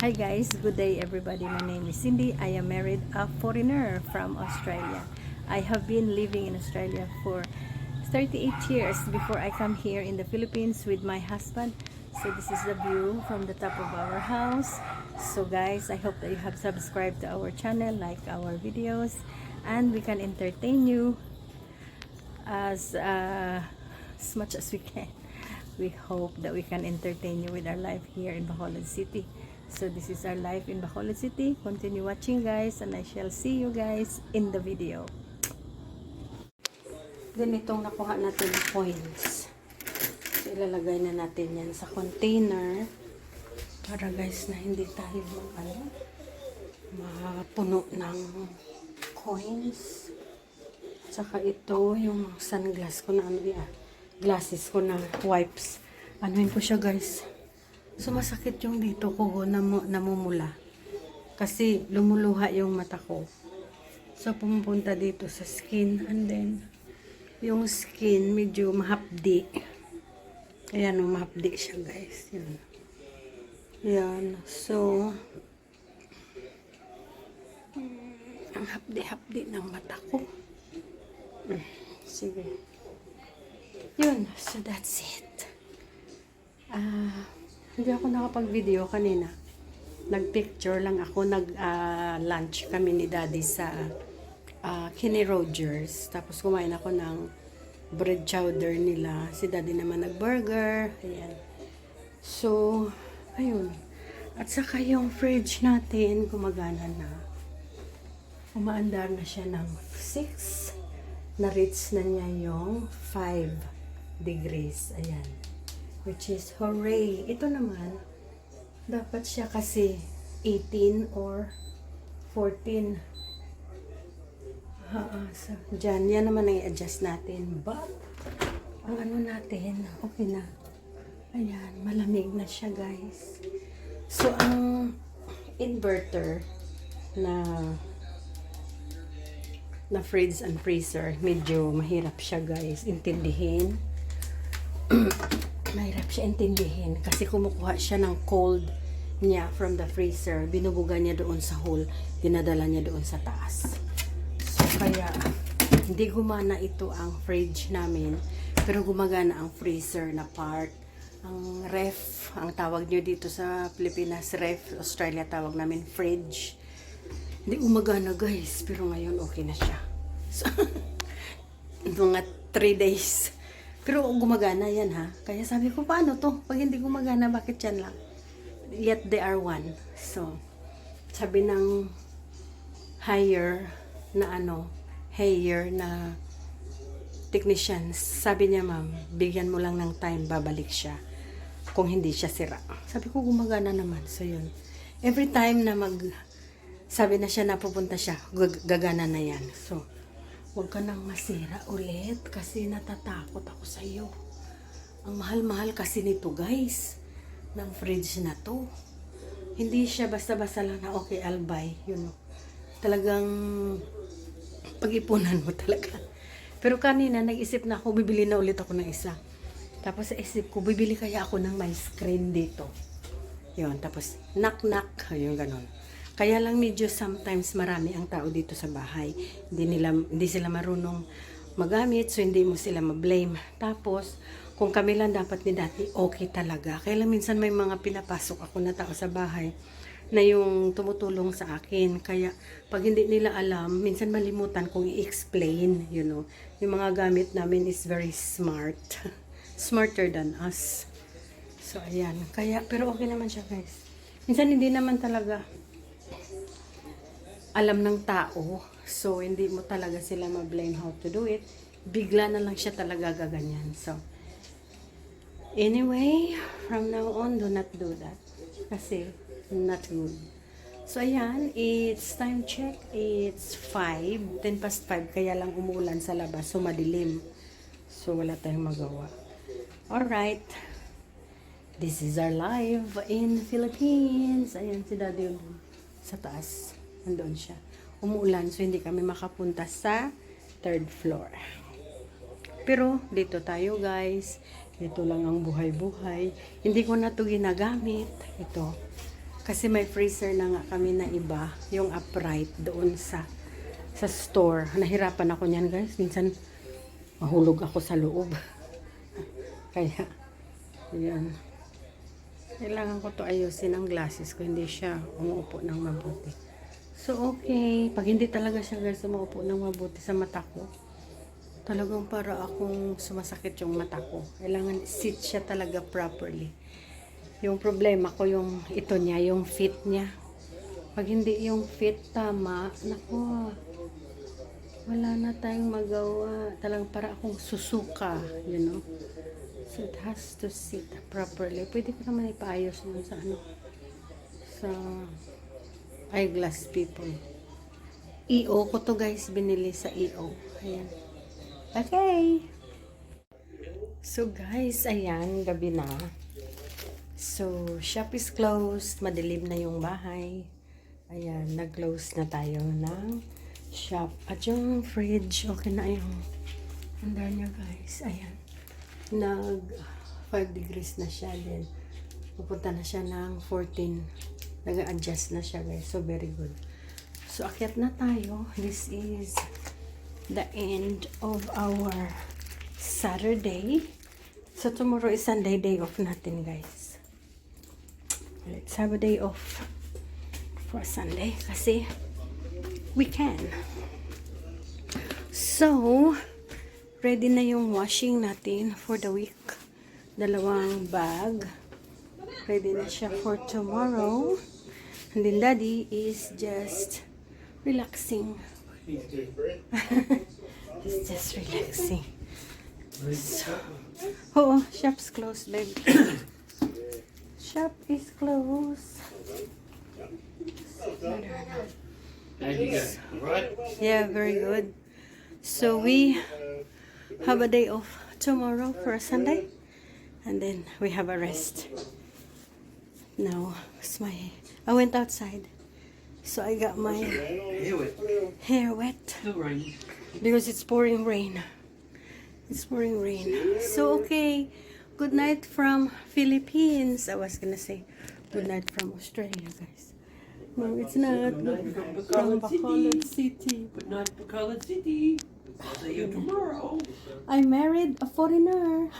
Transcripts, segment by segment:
Hi guys, good day everybody. My name is Cindy. I am married a foreigner from Australia. I have been living in Australia for 38 years before I come here in the Philippines with my husband. So this is the view from the top of our house. So guys, I hope that you have subscribed to our channel, like our videos, and we can entertain you as much as we can. We hope that we can entertain you with our life here in Bacolod City. So this is our life in Bacolod City. Continue watching guys, and I shall see you guys in the video. Then itong nakuha natin coins. So ilalagay na natin yan sa container para guys na hindi tayo mapuno ng coins. Saka ito yung sunglass ko na glasses ko na wipes. Anuin ko siya guys. So masakit yung dito ko namumula. Kasi lumuluha yung mata ko. So pumupunta dito sa skin, and then yung skin medyo mahapdi. Ayan, mahapdi siya guys. Yan. Yan. So ang hapdi-hapdi ng mata ko. Sige. Yun. So that's it. Hindi ako nakapag-video kanina. Nag-picture lang ako. Nag-lunch kami ni Daddy sa Kenny Rogers. Tapos kumain ako ng bread chowder nila. Si Daddy naman nag-burger. Ayan. So, ayun. At saka yung fridge natin, gumagana na. Umaandar na siya ng 6. Na-reach na niya yung 5 degrees. Ayan. Which is, hooray! Ito naman, dapat siya kasi 18 or 14. So, dyan, yan naman ang i-adjust natin. But, ang ano natin, okay na. Ayan, malamig na siya, guys. So, ang inverter na fridge and freezer, medyo mahirap siya, guys, intindihin. Mahirap siya intindihin kasi kumukuha siya ng cold niya from the freezer, binubuga niya doon sa hole, dinadala niya doon sa taas. So kaya hindi gumana ito ang fridge namin, pero gumagana ang freezer na part. Ang ref, ang tawag niyo dito sa Pilipinas, ref. Australia tawag namin fridge. Hindi gumagana guys, pero ngayon okay na siya. So mga 3 days. Pero gumagana yan ha. Kaya sabi ko, paano to? Pag hindi gumagana, bakit yan lang? Yet they are one. So, sabi ng higher na technician, sabi niya, ma'am, bigyan mo lang ng time, babalik siya. Kung hindi siya sira. Sabi ko, gumagana naman. So, yun. Every time na sabi na siya na pupunta siya, gagana na yan. So, huwag ka nang masira ulit kasi natatakot ako sa iyo. Ang mahal-mahal kasi nito guys, ng fridge na to. Hindi siya basta-basta lang na okay, I'll buy. You know. Talagang pag-ipunan mo talaga. Pero kanina nag-isip na ako, bibili na ulit ako ng isa. Tapos sa isip ko, bibili kaya ako ng may screen dito. Yun, tapos knock-knock, yung ganon. Kaya lang medyo sometimes marami ang tao dito sa bahay. Hindi sila marunong magamit, so hindi mo sila ma-blame. Tapos, kung kami lang dapat ni dati, okay talaga. Kaya lang minsan may mga pinapasok ako na tao sa bahay na yung tumutulong sa akin. Kaya, pag hindi nila alam, minsan malimutan kong i-explain, you know. Yung mga gamit namin is very smart. Smarter than us. So, ayan. Kaya, pero okay naman siya, guys. Minsan hindi naman talaga alam ng tao, so hindi mo talaga sila ma-blame how to do it. Bigla na lang siya talaga gaganyan. So anyway, from now on, do not do that kasi not good. So ayan, it's time check, it's 10 past 5, kaya lang umuulan sa labas, so madilim, so wala tayong magawa. Alright, this is our live in Philippines. Ayan si Daddy sa taas. Nandoon siya. Umuulan, so hindi kami makapunta sa 3rd floor. Pero dito tayo guys. Ito lang ang buhay-buhay. Hindi ko na ito ginagamit. Ito. Kasi may freezer na nga kami na iba, yung upright doon sa store. Nahirapan ako niyan, guys. Minsan mahulog ako sa loob. Kaya yan. Kailangan ko to ayusin ang glasses ko, hindi siya umuupo ng mabuti. So okay, pag hindi talaga siya, guys, umuupo ng mabuti sa mata ko, talagang para akong sumasakit yung mata ko. Kailangan sit siya talaga properly. Yung problema ko yung ito niya, yung fit niya. Pag hindi yung fit tama, naku, wala na tayong magawa. Talagang para akong susuka, you know. So it has to sit properly. Pwede ko naman ipaayos nun sa sa eyeglass people. EO ko to, guys, binili sa EO. Ayan. Okay. So guys, ayan, gabi na. So shop is closed. Madilim na yung bahay. Ayan, nag-close na tayo ng shop. At yung fridge, okay na yung under niya, guys. Ayan. Nag 5 degrees na siya din. Pupunta na siya ng 14. Nag-adjust na siya, guys. So, very good. So, akyat na tayo. This is the end of our Saturday. So, tomorrow is Sunday, day off natin, guys. Let's have a day off for Sunday kasi we can. So, ready na yung washing natin for the week. 2 bag. Ready na siya for tomorrow. And then Daddy is just relaxing. He's just relaxing. So, oh, shop's closed, baby. Shop is closed. Yeah, very good. So we have a day off tomorrow for a Sunday, and then we have a rest. Now, I went outside, so I got my hair wet because it's pouring rain. It's pouring rain. So okay, good night from Philippines. I was gonna say good night from Australia, guys. No, it's not. From Bacolod City. Good night, Bacolod City. I'll see you tomorrow. I married a foreigner.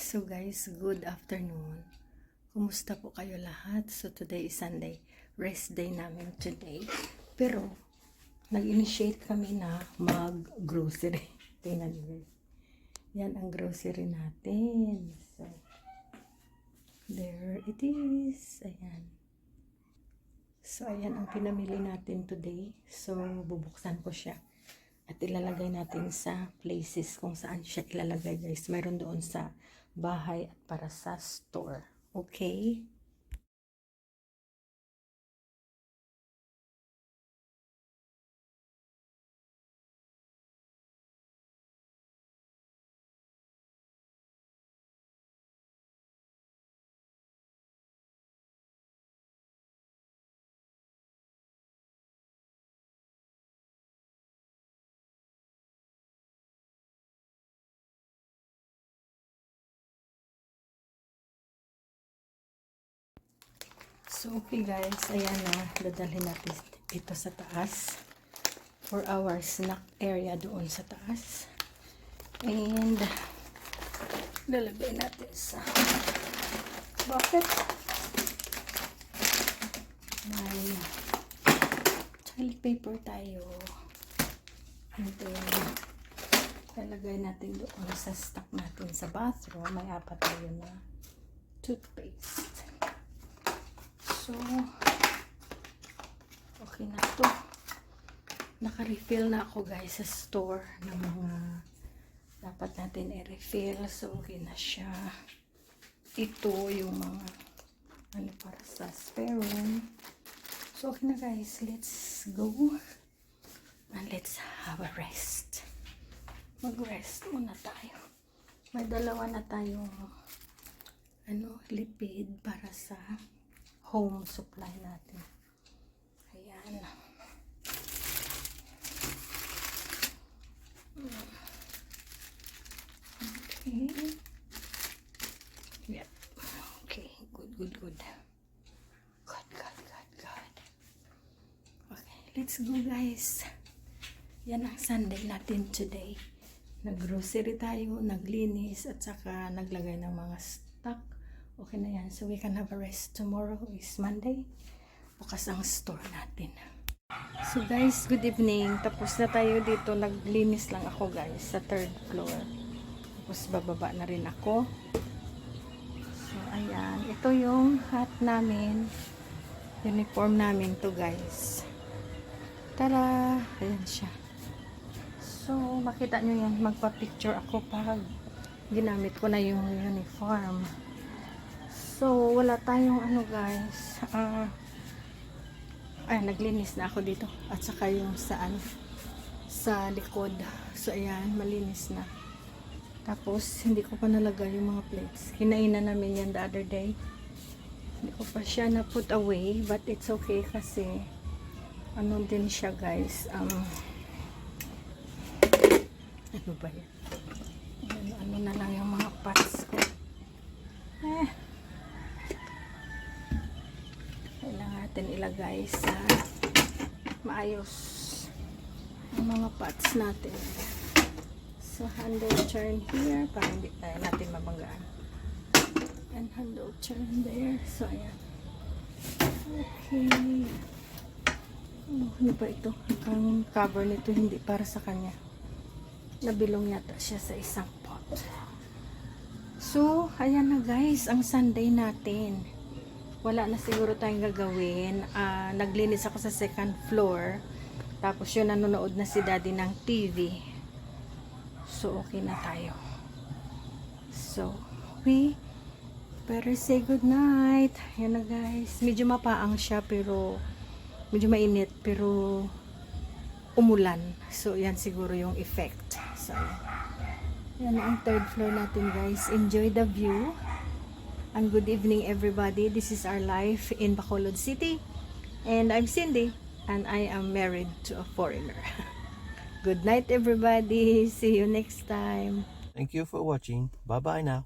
So guys, good afternoon. Kumusta po kayo lahat? So today is Sunday, rest day namin today. Pero nag-initiate kami na mag-grocery. Tingnan niyo. Yan ang grocery natin. So there it is. Ayan. So ayan ang pinamili natin today. So bubuksan ko siya. At ilalagay natin sa places kung saan siya ilalagay, guys. Mayroon doon sa bahay at para sa store. Okay? So, okay guys, ayan na, dadalhin natin ito sa taas for our snack area doon sa taas. And lalagay natin sa bakit? May toilet paper tayo. And then, lalagay natin doon sa stock natin sa bathroom. May 4 tayo na toothpaste. So, okay na to. Naka-refill na ako guys sa store ng mga dapat natin i-refill. So, okay na siya. Ito yung mga ano para sa spare room. So, okay na guys. Let's go. And let's have a rest. Mag-rest muna tayo. May 2 na tayong lipid para sa home supply natin. Ayan. Okay. Yep. Okay. Good. Good. Okay. Let's go guys. Yan ang Sunday natin today. Nag-grocery tayo, naglinis, at saka naglagay ng mga stock. Okay na yan. So we can have a rest. Tomorrow is Monday. Bukas ang store natin. So guys, good evening. Tapos na tayo dito. Naglinis lang ako guys sa 3rd floor. Tapos bababa na rin ako. So ayan. Ito yung hat namin. Uniform namin to guys. Tara! Ayan siya. So, makita nyo yan. Magpa-picture ako pag ginamit ko na yung uniform. So, wala tayong guys. Naglinis na ako dito. At saka yung sa likod. So, ayan. Malinis na. Tapos, hindi ko pa nalagay yung mga plates. Kinainan namin yan the other day. Hindi ko pa siya na put away. But it's okay kasi din siya guys. Ano ba yan? Ano na lang yung mga pots ko. Kailangan natin ilagay sa maayos ang mga pots natin. So, handle turn here para hindi natin mabanggaan. And handle turn there. So, ayan. Okay. Ano ba ito? Ang cover nito hindi para sa kanya. Nabilong yata siya sa isang pot. So, ayan na guys, ang Sunday natin. Wala na siguro tayong gagawin. Naglinis ako sa 2nd floor. Tapos yun, nanonood na si daddy ng TV. So, okay na tayo. So, we better say good night. Ayan na guys. Medyo mapaang siya pero medyo mainit pero umulan. So, yan siguro yung effect. So, yan ang 3rd floor natin guys. Enjoy the view. And good evening everybody. This is our life in Bacolod City. And I'm Cindy. And I am married to a foreigner. Good night everybody. See you next time. Thank you for watching. Bye-bye now.